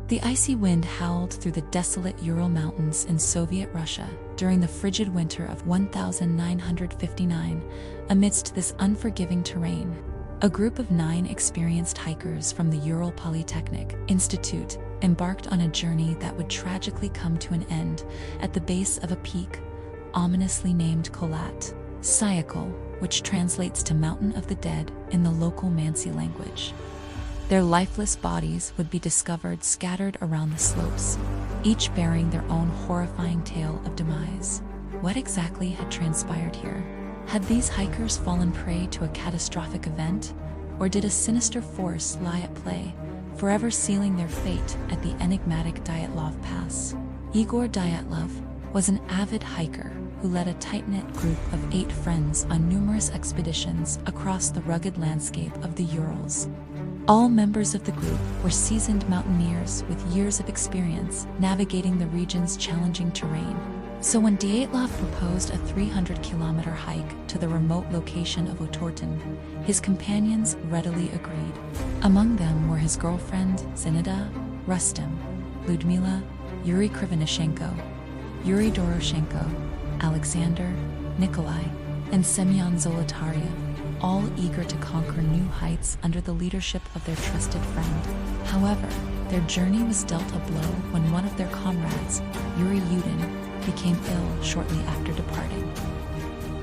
The icy wind howled through the desolate Ural Mountains in Soviet Russia during the frigid winter of 1959. Amidst this unforgiving terrain, a group of 9 experienced hikers from the Ural Polytechnic Institute embarked on a journey that would tragically come to an end at the base of a peak, ominously named Kholat Syakhl, which translates to Mountain of the Dead in the local Mansi language. Their lifeless bodies would be discovered scattered around the slopes, each bearing their own horrifying tale of demise. What exactly had transpired here? Had these hikers fallen prey to a catastrophic event, or did a sinister force lie at play, forever sealing their fate at the enigmatic Dyatlov Pass? Igor Dyatlov was an avid hiker who led a tight-knit group of 8 friends on numerous expeditions across the rugged landscape of the Urals. All members of the group were seasoned mountaineers with years of experience navigating the region's challenging terrain. So when Dyatlov proposed a 300-kilometer hike to the remote location of Otorten, his companions readily agreed. Among them were his girlfriend, Zineda, Rustem, Ludmila, Yuri Krivonishenko, Yuri Doroshenko, Alexander, Nikolai, and Semyon Zolotaryov, all eager to conquer new heights under the leadership of their trusted friend. However, their journey was dealt a blow when one of their comrades, Yuri Yudin, became ill shortly after departing.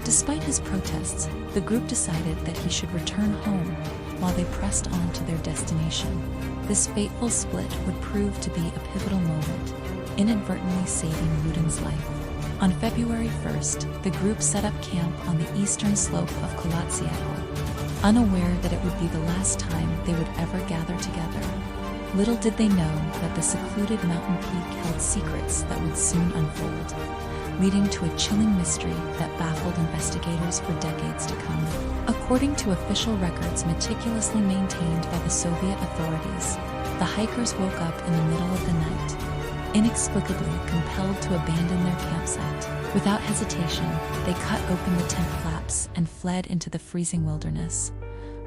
Despite his protests, the group decided that he should return home while they pressed on to their destination. This fateful split would prove to be a pivotal moment, inadvertently saving Yudin's life. On February 1st, the group set up camp on the eastern slope of Kholat Syakhl, unaware that it would be the last time they would ever gather together. Little did they know that the secluded mountain peak held secrets that would soon unfold, leading to a chilling mystery that baffled investigators for decades to come. According to official records meticulously maintained by the Soviet authorities, the hikers woke up in the middle of the night, inexplicably compelled to abandon their campsite. Without hesitation, they cut open the tent flaps and fled into the freezing wilderness.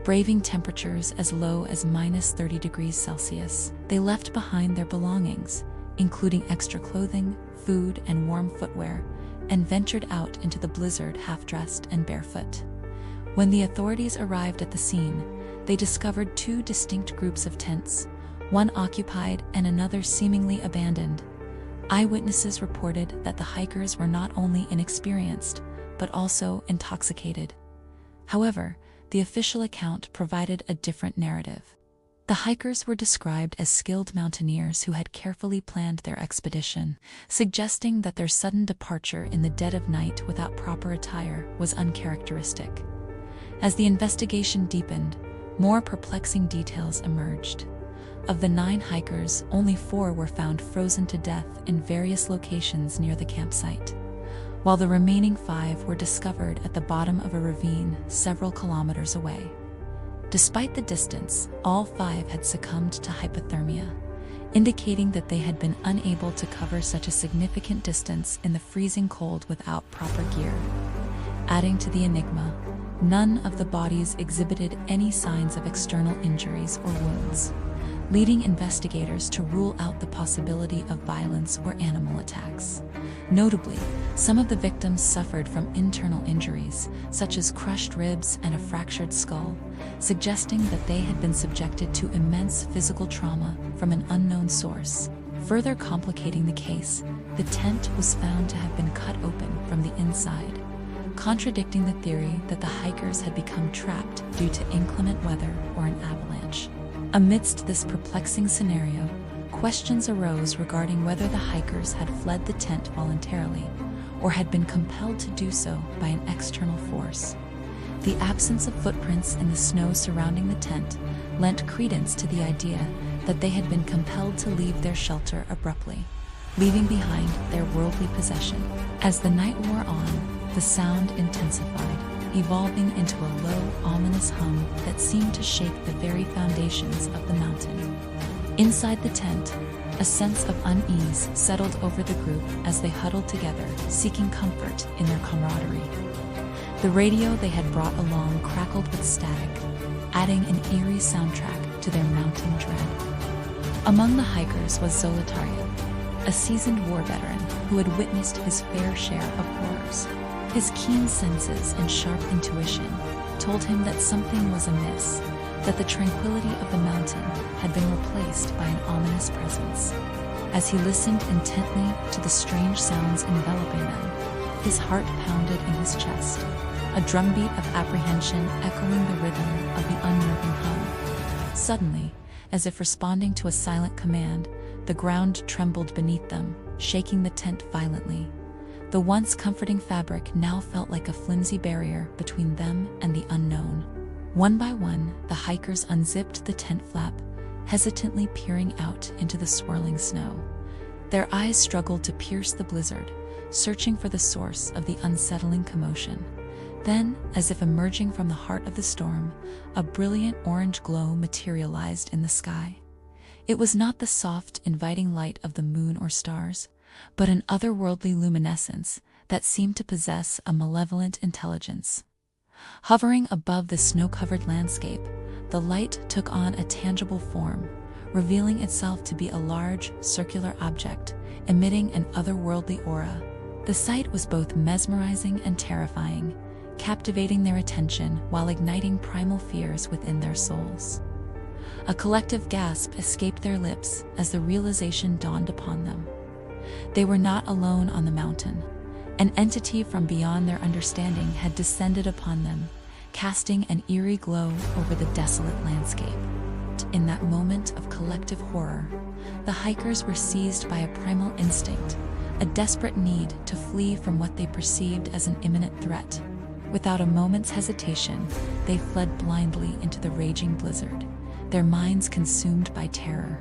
Braving temperatures as low as -30 degrees Celsius, they left behind their belongings, including extra clothing, food, and warm footwear, and ventured out into the blizzard half-dressed and barefoot. When the authorities arrived at the scene, they discovered 2 distinct groups of tents, one occupied and another seemingly abandoned. Eyewitnesses reported that the hikers were not only inexperienced, but also intoxicated. However, the official account provided a different narrative. The hikers were described as skilled mountaineers who had carefully planned their expedition, suggesting that their sudden departure in the dead of night without proper attire was uncharacteristic. As the investigation deepened, more perplexing details emerged. Of the 9 hikers, only 4 were found frozen to death in various locations near the campsite, while the remaining 5 were discovered at the bottom of a ravine several kilometers away. Despite the distance, all 5 had succumbed to hypothermia, indicating that they had been unable to cover such a significant distance in the freezing cold without proper gear. Adding to the enigma, none of the bodies exhibited any signs of external injuries or wounds, leading investigators to rule out the possibility of violence or animal attacks. Notably, some of the victims suffered from internal injuries, such as crushed ribs and a fractured skull, suggesting that they had been subjected to immense physical trauma from an unknown source. Further complicating the case, the tent was found to have been cut open from the inside, contradicting the theory that the hikers had become trapped due to inclement weather or an avalanche. Amidst this perplexing scenario, questions arose regarding whether the hikers had fled the tent voluntarily or had been compelled to do so by an external force. The absence of footprints in the snow surrounding the tent lent credence to the idea that they had been compelled to leave their shelter abruptly, leaving behind their worldly possession. As the night wore on, the sound intensified, evolving into a low, ominous hum that seemed to shake the very foundations of the mountain. Inside the tent, a sense of unease settled over the group as they huddled together, seeking comfort in their camaraderie. The radio they had brought along crackled with static, adding an eerie soundtrack to their mounting dread. Among the hikers was Zolotaryov, a seasoned war veteran who had witnessed his fair share of horrors. His keen senses and sharp intuition told him that something was amiss, that the tranquility of the mountain had been replaced by an ominous presence. As he listened intently to the strange sounds enveloping them, his heart pounded in his chest, a drumbeat of apprehension echoing the rhythm of the unnerving hum. Suddenly, as if responding to a silent command, the ground trembled beneath them, shaking the tent violently. The once comforting fabric now felt like a flimsy barrier between them and the unknown. One by one, the hikers unzipped the tent flap, hesitantly peering out into the swirling snow. Their eyes struggled to pierce the blizzard, searching for the source of the unsettling commotion. Then, as if emerging from the heart of the storm, a brilliant orange glow materialized in the sky. It was not the soft, inviting light of the moon or stars, but an otherworldly luminescence that seemed to possess a malevolent intelligence. Hovering above the snow-covered landscape, the light took on a tangible form, revealing itself to be a large, circular object, emitting an otherworldly aura. The sight was both mesmerizing and terrifying, captivating their attention while igniting primal fears within their souls. A collective gasp escaped their lips as the realization dawned upon them. They were not alone on the mountain. An entity from beyond their understanding had descended upon them, casting an eerie glow over the desolate landscape. In that moment of collective horror, the hikers were seized by a primal instinct, a desperate need to flee from what they perceived as an imminent threat. Without a moment's hesitation, they fled blindly into the raging blizzard, their minds consumed by terror.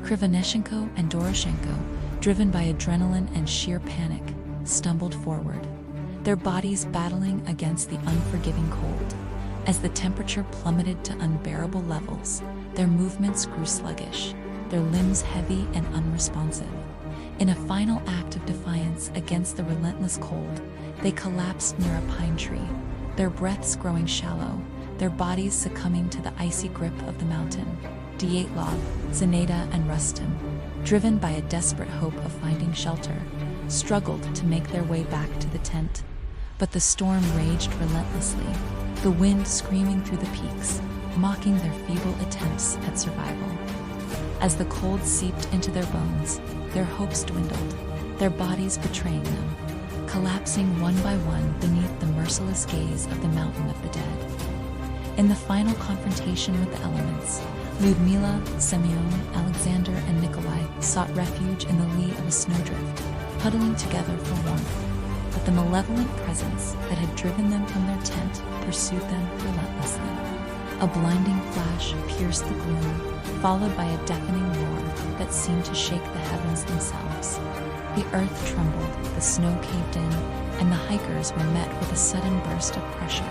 Krivoneshenko and Doroshenko, driven by adrenaline and sheer panic, stumbled forward, their bodies battling against the unforgiving cold. As the temperature plummeted to unbearable levels, their movements grew sluggish, their limbs heavy and unresponsive. In a final act of defiance against the relentless cold, they collapsed near a pine tree, their breaths growing shallow, their bodies succumbing to the icy grip of the mountain. Dyatlov, Zeneda, and Rustem, driven by a desperate hope of finding shelter, struggled to make their way back to the tent. But the storm raged relentlessly, the wind screaming through the peaks, mocking their feeble attempts at survival. As the cold seeped into their bones, their hopes dwindled, their bodies betraying them, collapsing one by one beneath the merciless gaze of the mountain of the dead. In the final confrontation with the elements, Lyudmila, Semyon, Alexander, and Nikolai sought refuge in the lee of a snowdrift, huddling together for warmth. But the malevolent presence that had driven them from their tent pursued them relentlessly. A blinding flash pierced the gloom, followed by a deafening roar that seemed to shake the heavens themselves. The earth trembled, the snow caved in, and the hikers were met with a sudden burst of pressure,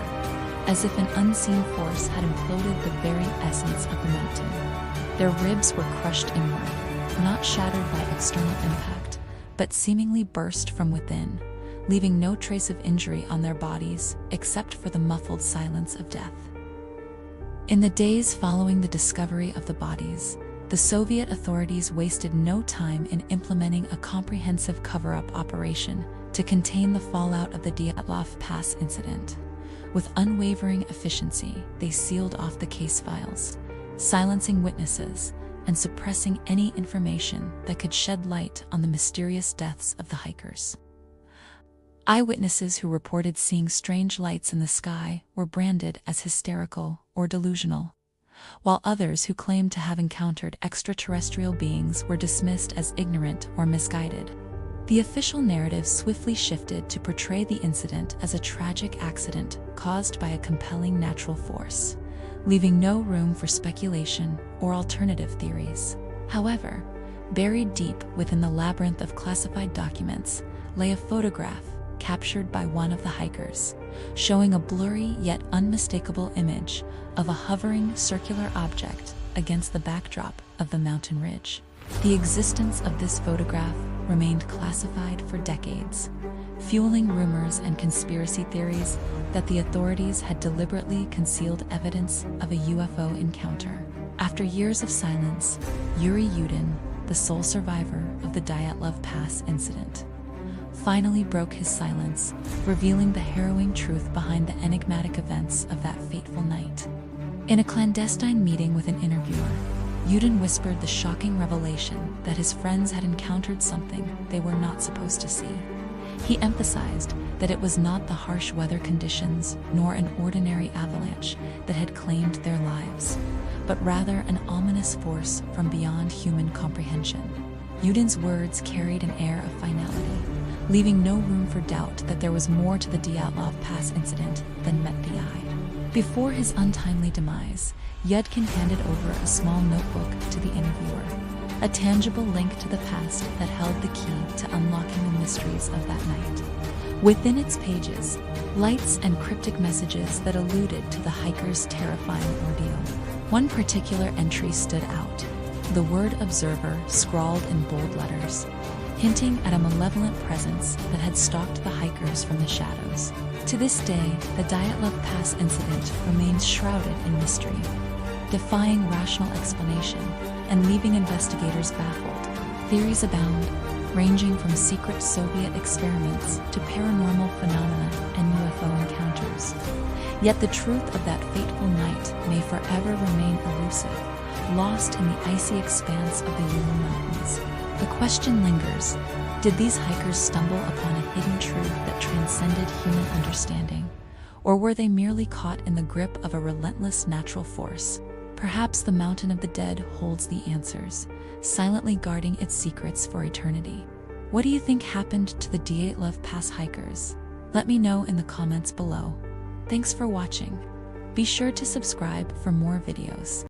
as if an unseen force had imploded the very essence of the mountain. Their ribs were crushed inward, not shattered by external impact, but seemingly burst from within, leaving no trace of injury on their bodies except for the muffled silence of death. In the days following the discovery of the bodies, the Soviet authorities wasted no time in implementing a comprehensive cover-up operation to contain the fallout of the Dyatlov Pass Incident. With unwavering efficiency, they sealed off the case files, silencing witnesses and suppressing any information that could shed light on the mysterious deaths of the hikers. Eyewitnesses who reported seeing strange lights in the sky were branded as hysterical or delusional, while others who claimed to have encountered extraterrestrial beings were dismissed as ignorant or misguided. The official narrative swiftly shifted to portray the incident as a tragic accident caused by a compelling natural force, leaving no room for speculation or alternative theories. However, buried deep within the labyrinth of classified documents lay a photograph captured by one of the hikers, showing a blurry yet unmistakable image of a hovering circular object against the backdrop of the mountain ridge. The existence of this photograph remained classified for decades, fueling rumors and conspiracy theories that the authorities had deliberately concealed evidence of a UFO encounter. After years of silence, Yuri Yudin, the sole survivor of the Dyatlov Pass Incident, finally broke his silence, revealing the harrowing truth behind the enigmatic events of that fateful night. In a clandestine meeting with an interviewer, Yudin whispered the shocking revelation that his friends had encountered something they were not supposed to see. He emphasized that it was not the harsh weather conditions nor an ordinary avalanche that had claimed their lives, but rather an ominous force from beyond human comprehension. Yudin's words carried an air of finality, leaving no room for doubt that there was more to the Dyatlov Pass incident than met the eye. Before his untimely demise, Yudkin handed over a small notebook to the interviewer, a tangible link to the past that held the key to unlocking the mysteries of that night. Within its pages, lights and cryptic messages that alluded to the hiker's terrifying ordeal. One particular entry stood out, the word observer scrawled in bold letters, hinting at a malevolent presence that had stalked the hikers from the shadows. To this day, the Dyatlov Pass incident remains shrouded in mystery, defying rational explanation and leaving investigators baffled. Theories abound, ranging from secret Soviet experiments to paranormal phenomena and UFO encounters. Yet the truth of that fateful night may forever remain elusive, lost in the icy expanse of the Ural Mountains. The question lingers: did these hikers stumble upon a hidden truth that transcended human understanding? Or were they merely caught in the grip of a relentless natural force? Perhaps the Mountain of the Dead holds the answers, silently guarding its secrets for eternity. What do you think happened to the Dyatlov Pass hikers? Let me know in the comments below. Thanks for watching. Be sure to subscribe for more videos.